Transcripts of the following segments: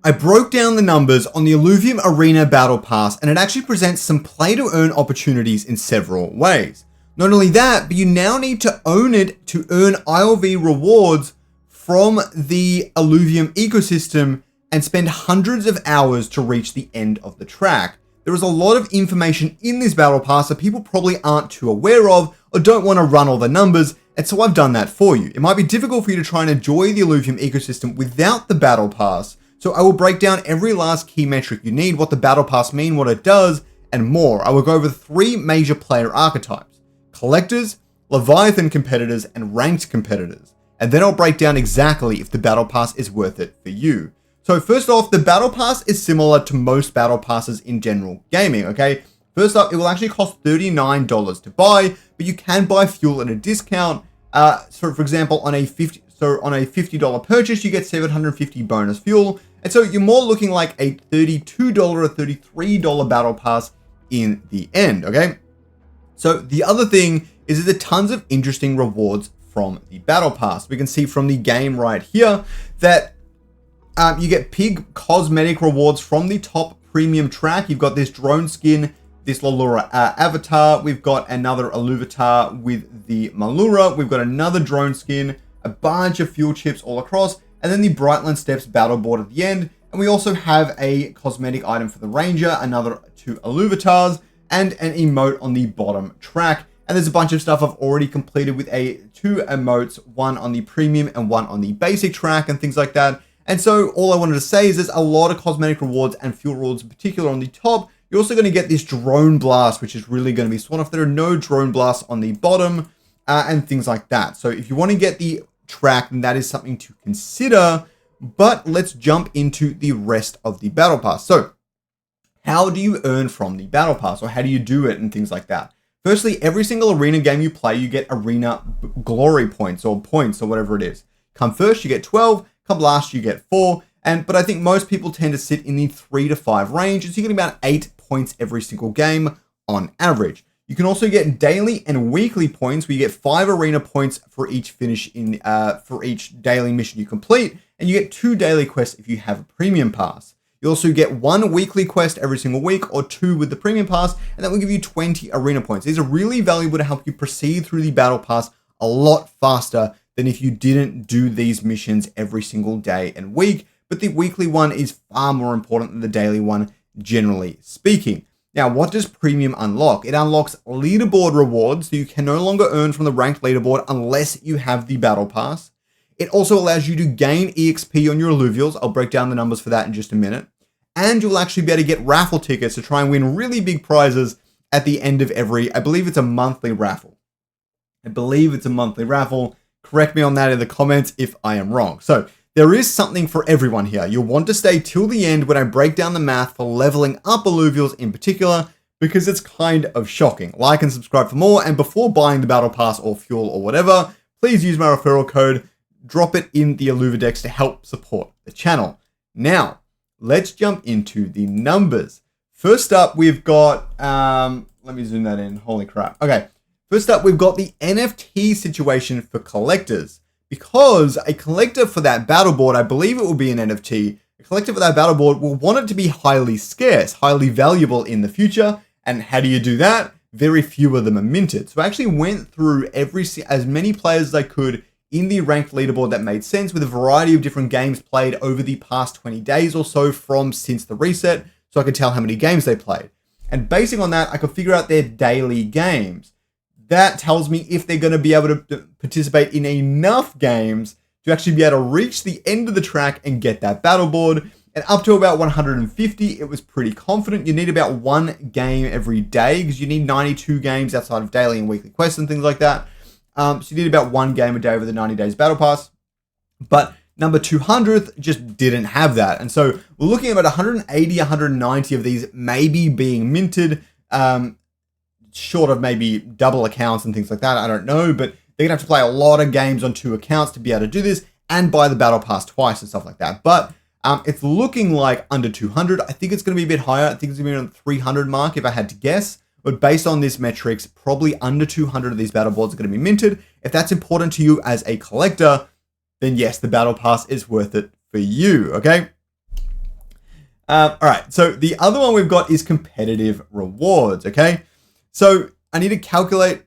I broke down the numbers on the Illuvium Arena Battle Pass, and it actually presents some play-to-earn opportunities in several ways. Not only that, but you now need to own it to earn ILV rewards from the Illuvium ecosystem and spend hundreds of hours to reach the end of the track. There is a lot of information in this Battle Pass that people probably aren't too aware of or don't want to run all the numbers, and so I've done that for you. It might be difficult for you to try and enjoy the Illuvium ecosystem without the Battle Pass, so I will break down every last key metric you need, what the Battle Pass mean, what it does, and more. I will go over 3 major player archetypes: collectors, Leviathan competitors, and ranked competitors. And then I'll break down exactly if the Battle Pass is worth it for you. So first off, the Battle Pass is similar to most Battle Passes in general gaming, okay? First up, it will actually cost $39 to buy, but you can buy fuel at a discount. So for example, on a $50 purchase, you get 750 bonus fuel. And so you're more looking like a $32 or $33 Battle Pass in the end, okay? So the other thing is there are tons of interesting rewards from the Battle Pass. We can see from the game right here that you get big cosmetic rewards from the top premium track. You've got this drone skin, this Lalura avatar. We've got another Illuvatar with the Malura. We've got another drone skin, a bunch of fuel chips all across, and then the Brightland Steps battle board at the end. And we also have a cosmetic item for the Ranger, another 2 Illuvatars, and an emote on the bottom track. And there's a bunch of stuff I've already completed with 2 emotes, one on the premium and one on the basic track and things like that. And so all I wanted to say is there's a lot of cosmetic rewards and fuel rewards in particular on the top. You're also going to get this drone blast, which is really going to be swan off. There are no drone blasts on the bottom and things like that. So if you want to get the track, then that is something to consider. But let's jump into the rest of the Battle Pass. So how do you earn from the Battle Pass, or how do you do it and things like that? Firstly, every single arena game you play, you get arena glory points or whatever it is. Come first, you get 12. Come last, you get 4. But I think most people tend to sit in the 3 to 5 range. So you get about 8 points every single game on average. You can also get daily and weekly points, where you get 5 arena points for each finish for each daily mission you complete, and you get 2 daily quests if you have a premium pass. You also get 1 weekly quest every single week, or 2 with the premium pass, and that will give you 20 arena points. These are really valuable to help you proceed through the battle pass a lot faster than if you didn't do these missions every single day and week. But the weekly one is far more important than the daily one, generally speaking. Now, what does premium unlock? It unlocks leaderboard rewards, so you can no longer earn from the ranked leaderboard unless you have the battle pass. It also allows you to gain EXP on your Illuvials. I'll break down the numbers for that in just a minute. And you'll actually be able to get raffle tickets to try and win really big prizes at the end of I believe it's a monthly raffle. Correct me on that in the comments if I am wrong. So there is something for everyone here. You'll want to stay till the end when I break down the math for leveling up Illuvials in particular, because it's kind of shocking. Like and subscribe for more, and before buying the battle pass or fuel or whatever, please use my referral code, drop it in the Illuvidex to help support the channel. Now, let's jump into the numbers. First up, we've got, let me zoom that in, holy crap. Okay, first up, we've got the NFT situation for collectors. Because a collector for that battle board, I believe it will be an NFT, a collector for that battle board will want it to be highly scarce, highly valuable in the future. And how do you do that? Very few of them are minted. So I actually went through as many players as I could in the ranked leaderboard that made sense, with a variety of different games played over the past 20 days or so since the reset, so I could tell how many games they played. And basing on that, I could figure out their daily games. That tells me if they're going to be able to participate in enough games to actually be able to reach the end of the track and get that battle board. And up to about 150, it was pretty confident. You need about 1 game every day, because you need 92 games outside of daily and weekly quests and things like that. So you need about 1 game a day over the 90 days battle pass. But number 200th just didn't have that. And so we're looking at about 180, 190 of these maybe being minted. Short of maybe double accounts and things like that, I don't know, but they're gonna have to play a lot of games on 2 accounts to be able to do this, and buy the battle pass twice and stuff like that. But it's looking like under 200. I think it's gonna be a bit higher. I think it's gonna be around the 300 mark if I had to guess. But based on this metrics, probably under 200 of these battle boards are gonna be minted. If that's important to you as a collector, then yes, the battle pass is worth it for you, okay? All right, so the other one we've got is competitive rewards, okay? So I need to calculate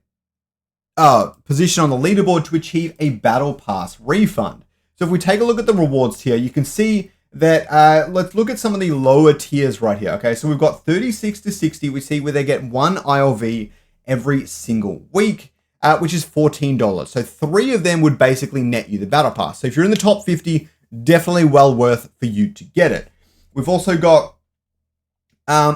position on the leaderboard to achieve a battle pass refund. So if we take a look at the rewards tier, you can see that, let's look at some of the lower tiers right here, okay? So we've got 36 to 60, we see where they get one ILV every single week, which is $14. So 3 of them would basically net you the battle pass. So if you're in the top 50, definitely well worth for you to get it. We've also got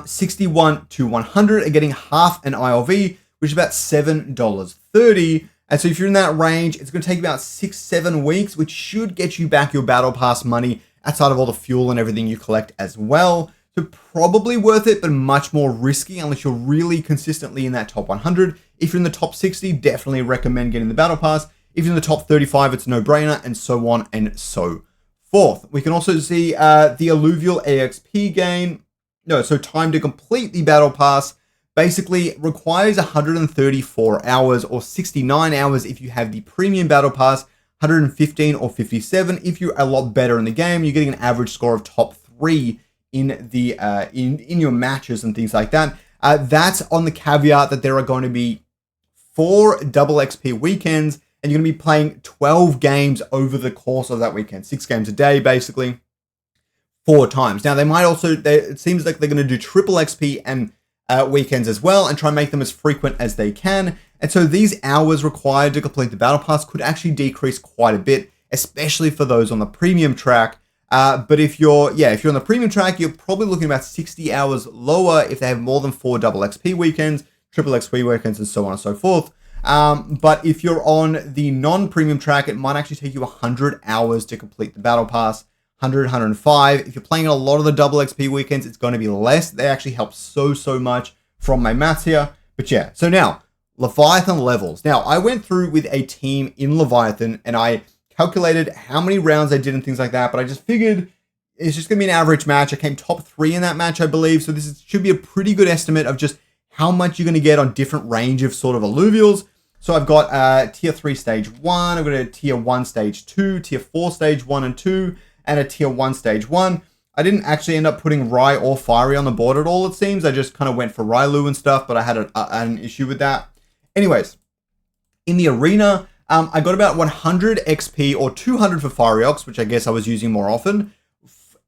61 to 100 are getting half an ILV, which is about $7.30. And so if you're in that range, it's going to take about 6-7 weeks, which should get you back your battle pass money outside of all the fuel and everything you collect as well. So probably worth it, but much more risky unless you're really consistently in that top 100. If you're in the top 60, definitely recommend getting the battle pass. If you're in the top 35, it's a no-brainer, and so on and so forth. We can also see the Illuvial EXP gain. No, so time to complete the battle pass basically requires 134 hours or 69 hours if you have the premium battle pass, 115 or 57 if you're a lot better in the game. You're getting an average score of top 3 in the in your matches and things like that. That's on the caveat that there are going to be 4 double XP weekends, and you're going to be playing 12 games over the course of that weekend, 6 games a day basically, 4 times. Now they might also, it seems like they're going to do triple XP and weekends as well, and try and make them as frequent as they can. And so these hours required to complete the battle pass could actually decrease quite a bit, especially for those on the premium track. But if you're on the premium track, you're probably looking about 60 hours lower if they have more than 4 double XP weekends, triple XP weekends, and so on and so forth. But if you're on the non-premium track, it might actually take you 100 hours to complete the battle pass, 100, 105. If you're playing a lot of the double XP weekends, it's going to be less. They actually help so much from my maths here. But yeah, so now, Leviathan levels. Now, I went through with a team in Leviathan, and I calculated how many rounds I did and things like that, but I just figured it's just going to be an average match. I came top 3 in that match, I believe, so should be a pretty good estimate of just how much you're going to get on different range of sort of alluvials. So I've got tier 3 stage 1, I've got a tier 1 stage 2, tier 4 stage 1 and 2, and a tier 1 stage 1. I didn't actually end up putting Rai or Fiery on the board at all, it seems. I just kind of went for Railu and stuff, but I had an issue with that. Anyways, in the arena, I got about 100 XP or 200 for Scoriox, which I guess I was using more often.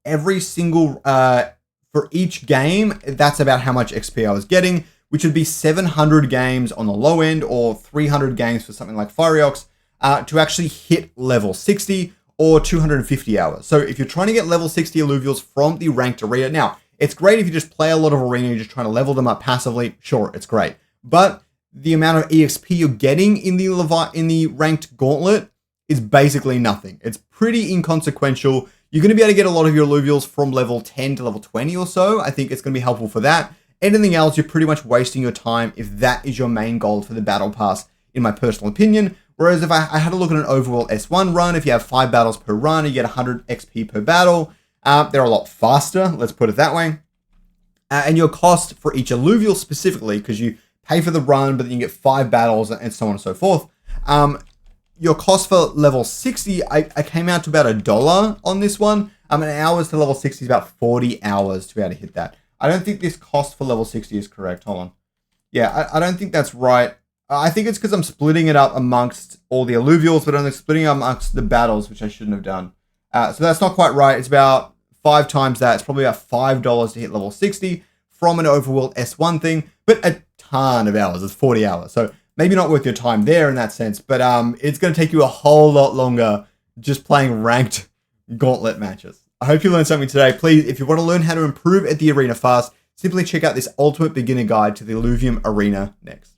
Every single, for each game, that's about how much XP I was getting, which would be 700 games on the low end or 300 games for something like Scoriox to actually hit level 60 or 250 hours. So if you're trying to get level 60 alluvials from the ranked arena, now, it's great if you just play a lot of arena, you're just trying to level them up passively, sure, it's great. But the amount of EXP you're getting in the ranked gauntlet is basically nothing. It's pretty inconsequential. You're going to be able to get a lot of your alluvials from level 10 to level 20 or so. I think it's going to be helpful for that. Anything else, you're pretty much wasting your time if that is your main goal for the battle pass, in my personal opinion. Whereas if I had a look at an overall S1 run, if you have 5 battles per run, you get 100 XP per battle. They're a lot faster, let's put it that way. And your cost for each alluvial specifically, because you pay for the run, but then you get 5 battles and so on and so forth. Your cost for level 60, I came out to about $1 on this one. An hours to level 60 is about 40 hours to be able to hit that. I don't think this cost for level 60 is correct. Hold on. Yeah, I don't think that's right. I think it's because I'm splitting it up amongst all the alluvials, but only splitting it amongst the battles, which I shouldn't have done. So that's not quite right. It's about 5 times that. It's probably about $5 to hit level 60 from an overworld S1 thing, but a ton of hours. It's 40 hours. So maybe not worth your time there in that sense, but it's going to take you a whole lot longer just playing ranked gauntlet matches. I hope you learned something today. Please, if you want to learn how to improve at the arena fast, simply check out this ultimate beginner guide to the Illuvium arena next.